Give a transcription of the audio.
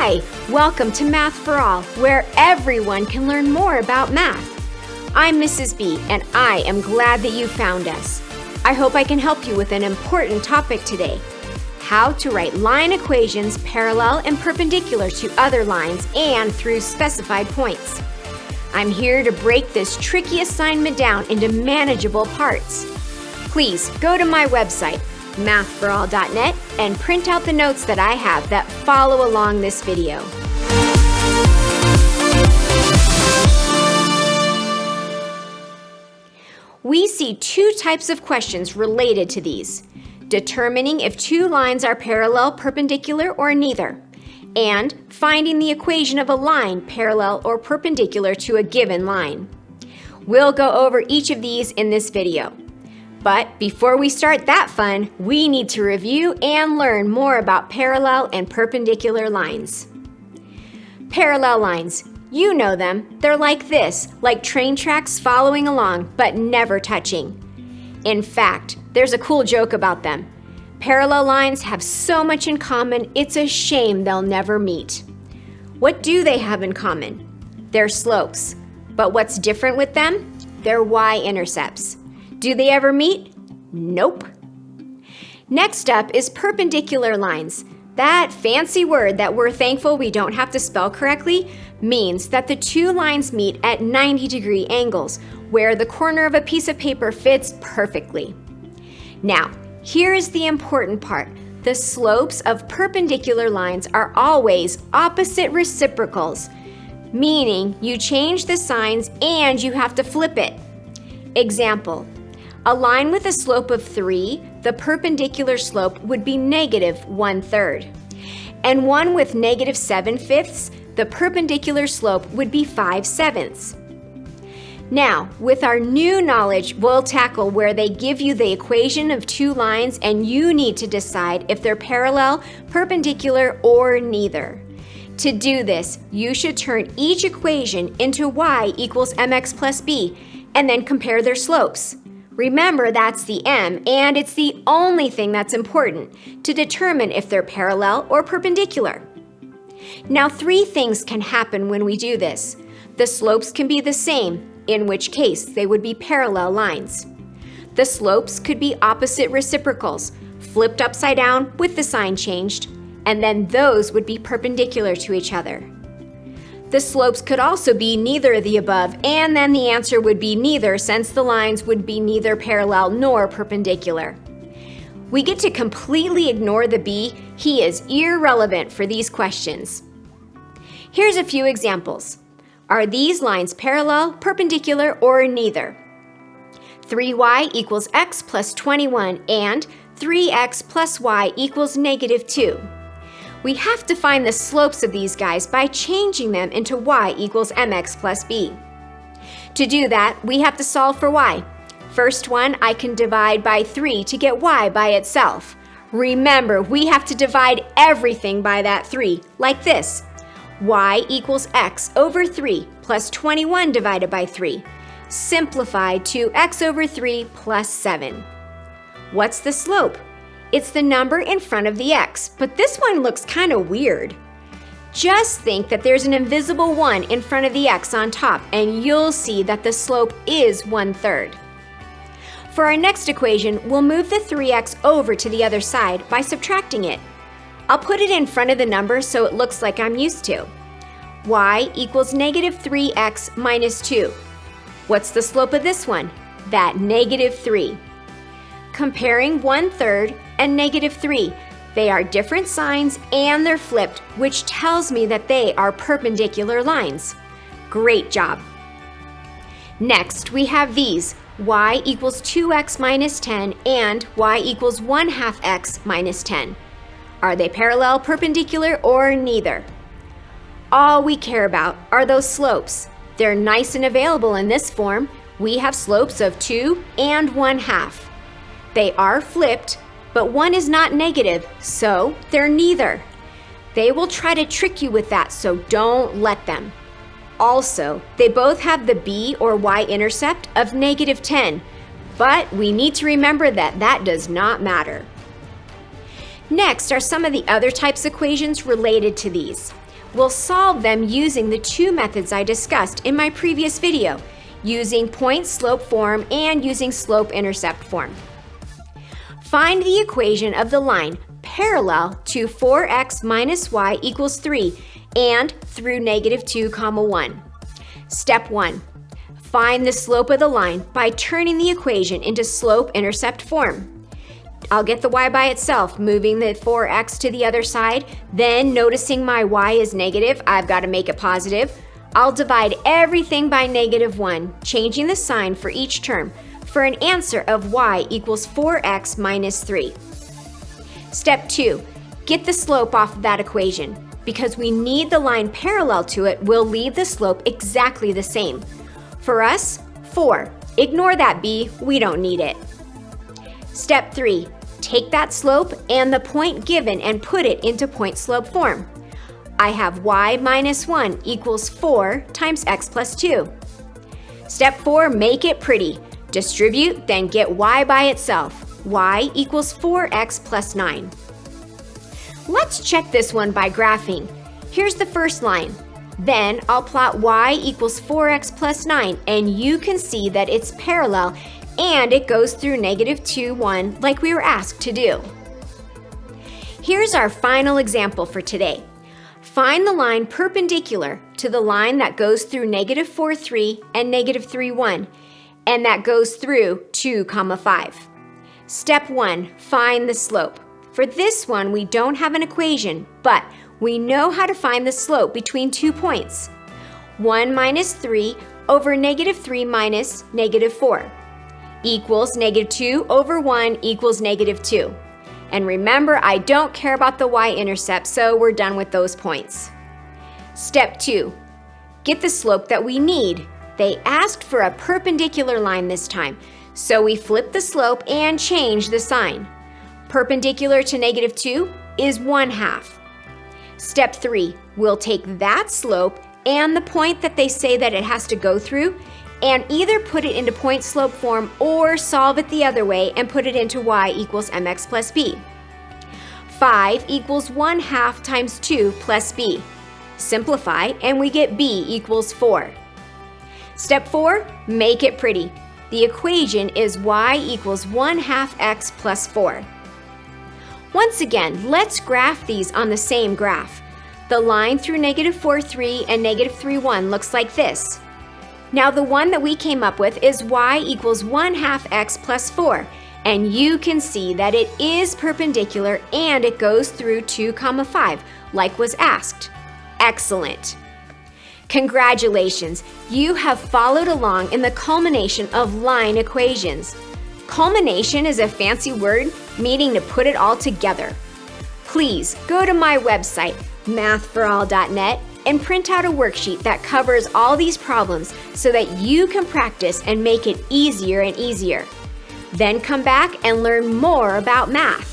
Hi, welcome to Math for All, where everyone can learn more about math. I'm Mrs. B, and I am glad that you found us. I hope I can help you with an important topic today: how to write line equations parallel and perpendicular to other lines and through specified points. I'm here to break this tricky assignment down into manageable parts. Please go to my website, MathforAll.net, and print out the notes that I have that follow along this video. We see two types of questions related to these: determining if two lines are parallel, perpendicular, or neither, and finding the equation of a line parallel or perpendicular to a given line. We'll go over each of these in this video. But before we start that fun, we need to review and learn more about parallel and perpendicular lines. Parallel lines, you know them. They're like this, like train tracks following along but never touching. In fact, there's a cool joke about them. Parallel lines have so much in common, it's a shame they'll never meet. What do they have in common? They're slopes. But what's different with them? They're y-intercepts. Do they ever meet? Nope. Next up is perpendicular lines. That fancy word that we're thankful we don't have to spell correctly means that the two lines meet at 90-degree angles, where the corner of a piece of paper fits perfectly. Now, here is the important part. The slopes of perpendicular lines are always opposite reciprocals, meaning you change the signs and you have to flip it. Example: a line with a slope of 3, the perpendicular slope would be negative 1/3. And one with negative 7/5, the perpendicular slope would be 5/7. Now, with our new knowledge, we'll tackle where they give you the equation of two lines and you need to decide if they're parallel, perpendicular, or neither. To do this, you should turn each equation into y equals mx plus b and then compare their slopes. Remember, that's the m, and it's the only thing that's important to determine if they're parallel or perpendicular. Now, three things can happen when we do this. The slopes can be the same, in which case they would be parallel lines. The slopes could be opposite reciprocals, flipped upside down with the sign changed, and then those would be perpendicular to each other. The slopes could also be neither of the above, and then the answer would be neither, since the lines would be neither parallel nor perpendicular. We get to completely ignore the B. He is irrelevant for these questions. Here's a few examples. Are these lines parallel, perpendicular, or neither? 3y equals x plus 21 and 3x plus y equals negative 2. We have to find the slopes of these guys by changing them into y equals mx plus b. To do that, we have to solve for y. First one, I can divide by 3 to get y by itself. Remember, we have to divide everything by that 3, like this. Y equals x over 3 plus 21 divided by 3, simplified to x over 3 plus 7. What's the slope? It's the number in front of the x, but this one looks kind of weird. Just think that there's an invisible 1 in front of the x on top, and you'll see that the slope is 1/3. For our next equation, we'll move the 3x over to the other side by subtracting it. I'll put it in front of the number so it looks like I'm used to. Y equals negative 3x minus 2. What's the slope of this one? That negative 3. Comparing 1/3 and negative 3, they are different signs and they're flipped, which tells me that they are perpendicular lines. Great job. Next, we have these: y equals 2x minus 10 and y equals 1/2 x minus 10. Are they parallel, perpendicular, or neither? All we care about are those slopes. They're nice and available in this form. We have slopes of 2 and 1/2. They are flipped, but one is not negative, so they're neither. They will try to trick you with that, so don't let them. Also, they both have the b or y-intercept of negative 10, but we need to remember that that does not matter. Next are some of the other types of equations related to these. we'll solve them using the two methods I discussed in my previous video, using point-slope form and using slope-intercept form. Find the equation of the line parallel to 4x minus y equals 3 and through negative 2, 1. Step 1. Find the slope of the line by turning the equation into slope-intercept form. I'll get the y by itself, moving the 4x to the other side, then noticing my y is negative, I've got to make it positive. I'll divide everything by negative 1, changing the sign for each term, for an answer of y equals 4x minus 3. Step 2. Get the slope off of that equation. Because we need the line parallel to it, we'll leave the slope exactly the same. For us, 4. Ignore that b, we don't need it. Step 3. Take that slope and the point given and put it into point-slope form. I have y minus 1 equals 4 times x plus 2. Step 4, make it pretty. Distribute, then get y by itself. Y equals 4x plus 9. Let's check this one by graphing. Here's the first line. Then I'll plot y equals 4x plus 9, and you can see that it's parallel and it goes through negative 2, 1 like we were asked to do. Here's our final example for today. Find the line perpendicular to the line that goes through negative 4, 3 and negative 3, 1, and that goes through 2, 5. Step 1, find the slope. For this one, we don't have an equation, but we know how to find the slope between 2 points. 1 minus 3 over negative 3 minus negative 4 equals negative 2 over 1 equals negative 2. And remember, I don't care about the y-intercept, so we're done with those points. Step 2, get the slope that we need. They asked for a perpendicular line this time, so we flip the slope and change the sign. Perpendicular to negative 2 is 1/2. Step 3, we'll take that slope and the point that they say that it has to go through and either put it into point-slope form or solve it the other way and put it into y equals mx plus b. 5 equals 1/2 times 2 plus b. Simplify and we get b equals 4. Step 4, make it pretty. The equation is y equals 1/2 x plus 4. Once again, let's graph these on the same graph. The line through negative 4, 3 and negative 3, 1 looks like this. Now the one that we came up with is y equals 1/2 x plus 4, and you can see that it is perpendicular and it goes through 2, 5, like was asked. Excellent! Congratulations! You have followed along in the culmination of line equations. Culmination is a fancy word meaning to put it all together. Please go to my website, MathforAll.net, and print out a worksheet that covers all these problems so that you can practice and make it easier and easier. Then come back and learn more about math.